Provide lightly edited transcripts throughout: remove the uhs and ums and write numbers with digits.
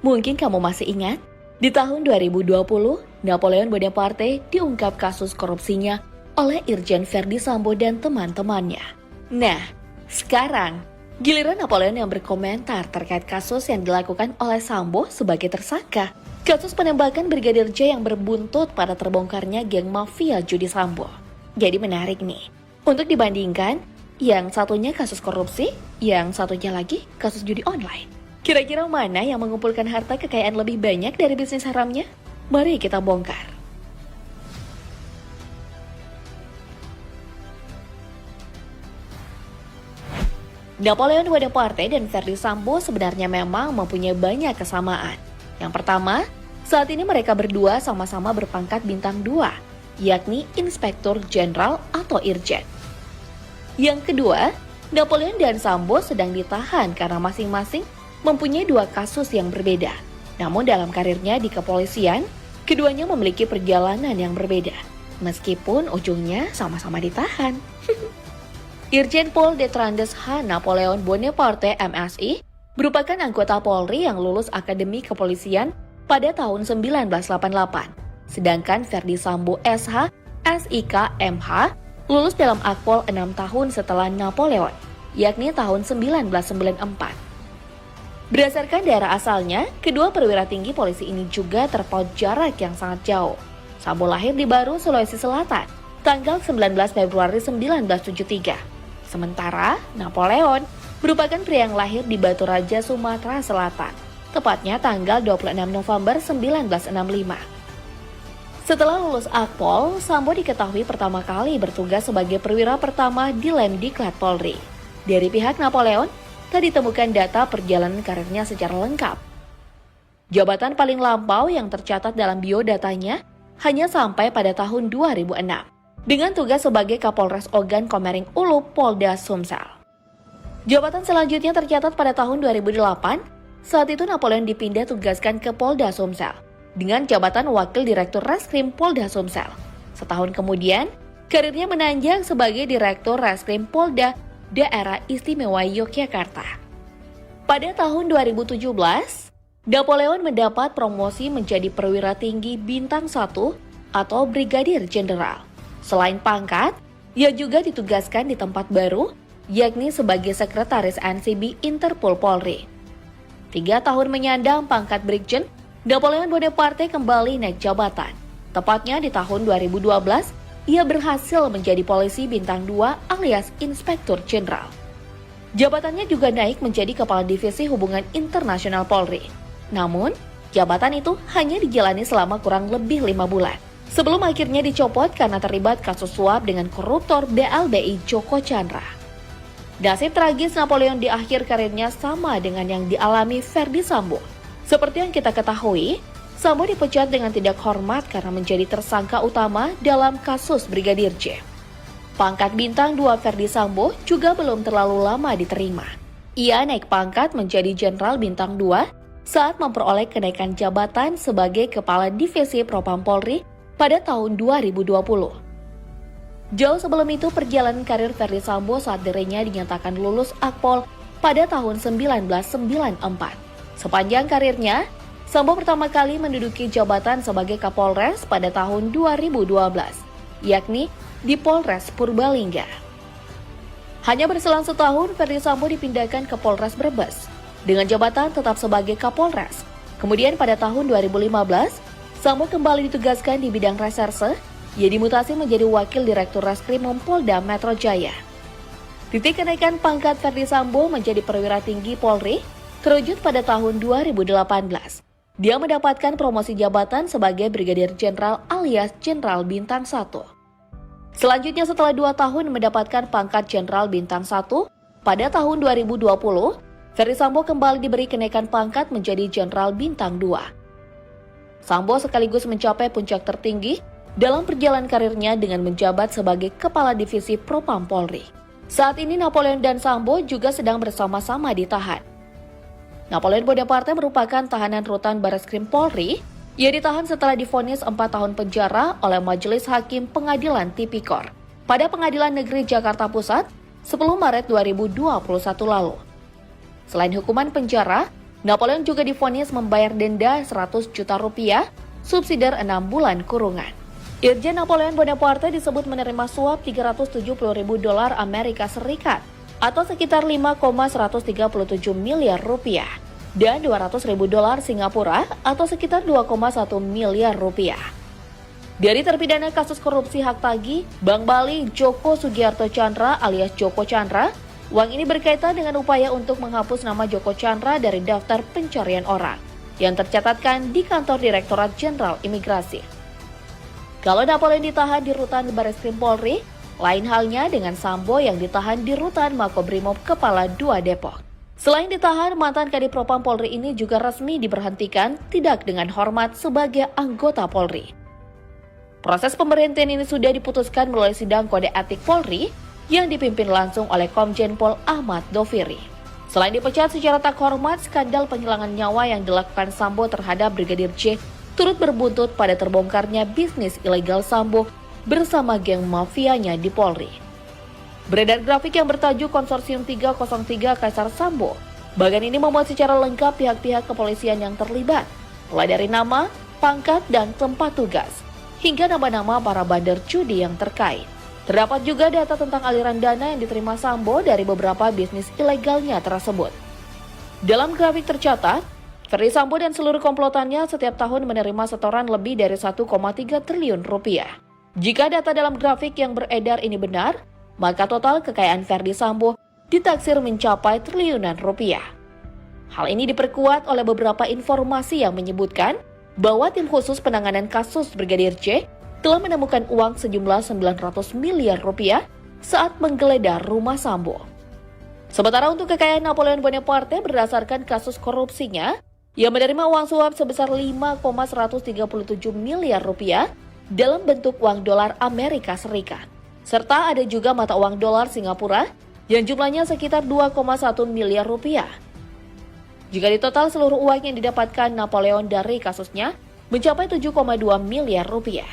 Mungkin kamu masih ingat, di tahun 2020, Napoleon Bonaparte diungkap kasus korupsinya oleh Irjen Verdi Sambo dan teman-temannya. Nah, sekarang giliran Napoleon yang berkomentar terkait kasus yang dilakukan oleh Sambo sebagai tersangka. Kasus penembakan Brigadir J yang berbuntut pada terbongkarnya geng mafia judi Sambo. Jadi menarik nih, untuk dibandingkan, yang satunya kasus korupsi, yang satunya lagi kasus judi online. Kira-kira mana yang mengumpulkan harta kekayaan lebih banyak dari bisnis haramnya? Mari kita bongkar. Napoleon Bonaparte dan Verdi Sambo sebenarnya memang mempunyai banyak kesamaan. Yang pertama, saat ini mereka berdua sama-sama berpangkat bintang 2, yakni Inspektur Jenderal atau Irjen. Yang kedua, Napoleon dan Sambo sedang ditahan karena masing-masing mempunyai 2 kasus yang berbeda. Namun dalam karirnya di kepolisian, keduanya memiliki perjalanan yang berbeda, meskipun ujungnya sama-sama ditahan. Irjen Pol Detrandes H. Napoleon Bonaparte MSI merupakan anggota Polri yang lulus Akademi Kepolisian pada tahun 1988. Sedangkan Verdi Sambo SH, SIK MH lulus dalam Akpol 6 tahun setelah Napoleon, yakni tahun 1994. Berdasarkan daerah asalnya, kedua perwira tinggi polisi ini juga terpaut jarak yang sangat jauh. Sambo lahir di Baru, Sulawesi Selatan, tanggal 19 Februari 1973. Sementara Napoleon merupakan pria yang lahir di Batu Raja, Sumatera Selatan, tepatnya tanggal 26 November 1965. Setelah lulus Akpol, Sambo diketahui pertama kali bertugas sebagai perwira pertama di Lemdiklat Polri. Dari pihak Napoleon, tak ditemukan data perjalanan karirnya secara lengkap. Jabatan paling lampau yang tercatat dalam biodatanya hanya sampai pada tahun 2006, dengan tugas sebagai Kapolres Ogan Komering Ulu Polda Sumsel. Jabatan selanjutnya tercatat pada tahun 2008, saat itu Napoleon dipindah tugaskan ke Polda Sumsel, dengan jabatan Wakil Direktur Reskrim Polda Sumsel. Setahun kemudian, karirnya menanjak sebagai Direktur Reskrim Polda Daerah Istimewa Yogyakarta. Pada tahun 2017, Napoleon mendapat promosi menjadi perwira tinggi bintang 1 atau Brigadir Jenderal. Selain pangkat, ia juga ditugaskan di tempat baru, yakni sebagai Sekretaris NCB Interpol Polri. 3 tahun menyandang pangkat Brigjen, Napoleon Bonaparte kembali naik jabatan. Tepatnya di tahun 2012, ia berhasil menjadi polisi bintang 2 alias Inspektur Jenderal. Jabatannya juga naik menjadi Kepala Divisi Hubungan Internasional Polri. Namun, jabatan itu hanya dijalani selama kurang lebih 5 bulan, sebelum akhirnya dicopot karena terlibat kasus suap dengan koruptor BLBI Joko Chandra. Nasib tragis Napoleon di akhir karirnya sama dengan yang dialami Verdi Sambo. Seperti yang kita ketahui, Sambo dipecat dengan tidak hormat karena menjadi tersangka utama dalam kasus Brigadir J. Pangkat bintang 2 Verdi Sambo juga belum terlalu lama diterima. Ia naik pangkat menjadi Jenderal bintang 2 saat memperoleh kenaikan jabatan sebagai Kepala Divisi Propam Polri pada tahun 2020. Jauh sebelum itu, perjalanan karir Verdi Sambo saat dirinya dinyatakan lulus Akpol pada tahun 1994. Sepanjang karirnya, Sambo pertama kali menduduki jabatan sebagai Kapolres pada tahun 2012, yakni di Polres Purbalingga. Hanya berselang setahun, Verdi Sambo dipindahkan ke Polres Brebes, dengan jabatan tetap sebagai Kapolres. Kemudian pada tahun 2015, Sambo kembali ditugaskan di bidang reserse, ia dimutasi menjadi Wakil Direktur Reskrimum Polda Metro Jaya. Titik kenaikan pangkat Verdi Sambo menjadi perwira tinggi Polri terwujud pada tahun 2018. Dia mendapatkan promosi jabatan sebagai Brigadir Jenderal alias Jenderal Bintang 1. Selanjutnya setelah 2 tahun mendapatkan pangkat Jenderal Bintang 1, pada tahun 2020, Verdi Sambo kembali diberi kenaikan pangkat menjadi Jenderal Bintang 2. Sambo sekaligus mencapai puncak tertinggi dalam perjalanan karirnya dengan menjabat sebagai Kepala Divisi Propam Polri. Saat ini Napoleon dan Sambo juga sedang bersama-sama ditahan. Napoleon Bonaparte merupakan tahanan rutan Barreskrim Polri. Ia ditahan setelah divonis 4 tahun penjara oleh Majelis Hakim Pengadilan Tipikor pada Pengadilan Negeri Jakarta Pusat 10 Maret 2021 lalu. Selain hukuman penjara, Napoleon juga divonis membayar denda 100 juta rupiah, subsidi 6 bulan kurungan. Irjen Napoleon Bonaparte disebut menerima suap 370 ribu dolar Amerika Serikat atau sekitar 5,137 miliar rupiah dan 200 ribu dolar Singapura atau sekitar 2,1 miliar rupiah. Dari terpidana kasus korupsi hak tagih Bank Bali Joko Sugiarto Chandra alias Joko Chandra, uang ini berkaitan dengan upaya untuk menghapus nama Joko Chandra dari daftar pencarian orang yang tercatatkan di kantor Direktorat Jenderal Imigrasi. Kalau Napoleon ditahan di rutan Barreskrim Polri, lain halnya dengan Sambo yang ditahan di rutan Makobrimob Kepala 2 Depok. Selain ditahan, mantan Kadipropam Polri ini juga resmi diberhentikan tidak dengan hormat sebagai anggota Polri. Proses pemberhentian ini sudah diputuskan melalui sidang kode etik Polri yang dipimpin langsung oleh Komjen Pol Ahmad Doviri. Selain dipecat secara tak hormat, skandal penghilangan nyawa yang dilakukan Sambo terhadap Brigadir J turut berbuntut pada terbongkarnya bisnis ilegal Sambo bersama geng mafianya di Polri. Beredar grafik yang bertajuk Konsorsium 303 Kaisar Sambo. Bagian ini memuat secara lengkap pihak-pihak kepolisian yang terlibat, mulai dari nama, pangkat, dan tempat tugas, hingga nama-nama para bandar judi yang terkait. Terdapat juga data tentang aliran dana yang diterima Sambo dari beberapa bisnis ilegalnya tersebut. Dalam grafik tercatat, Ferdy Sambo dan seluruh komplotannya setiap tahun menerima setoran lebih dari 1,3 triliun rupiah. Jika data dalam grafik yang beredar ini benar, maka total kekayaan Ferdy Sambo ditaksir mencapai triliunan rupiah. Hal ini diperkuat oleh beberapa informasi yang menyebutkan bahwa tim khusus penanganan kasus Brigadir J telah menemukan uang sejumlah 900 miliar rupiah saat menggeledah rumah Sambo. Sementara untuk kekayaan Napoleon Bonaparte berdasarkan kasus korupsinya, ia menerima uang suap sebesar 5,137 miliar rupiah dalam bentuk uang dolar Amerika Serikat. Serta ada juga mata uang dolar Singapura yang jumlahnya sekitar 2,1 miliar rupiah. Jika ditotal seluruh uang yang didapatkan Napoleon dari kasusnya mencapai 7,2 miliar rupiah.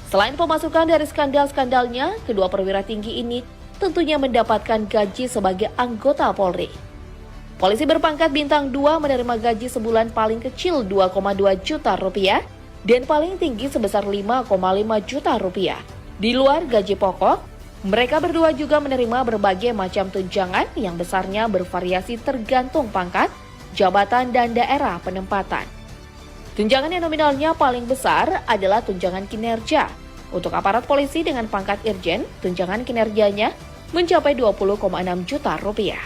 Selain pemasukan dari skandal-skandalnya, kedua perwira tinggi ini tentunya mendapatkan gaji sebagai anggota Polri. Polisi berpangkat bintang 2 menerima gaji sebulan paling kecil 2,2 juta rupiah dan paling tinggi sebesar 5,5 juta rupiah. Di luar gaji pokok, mereka berdua juga menerima berbagai macam tunjangan yang besarnya bervariasi tergantung pangkat, jabatan, dan daerah penempatan. Tunjangan yang nominalnya paling besar adalah tunjangan kinerja. Untuk aparat polisi dengan pangkat irjen, tunjangan kinerjanya mencapai 20,6 juta rupiah.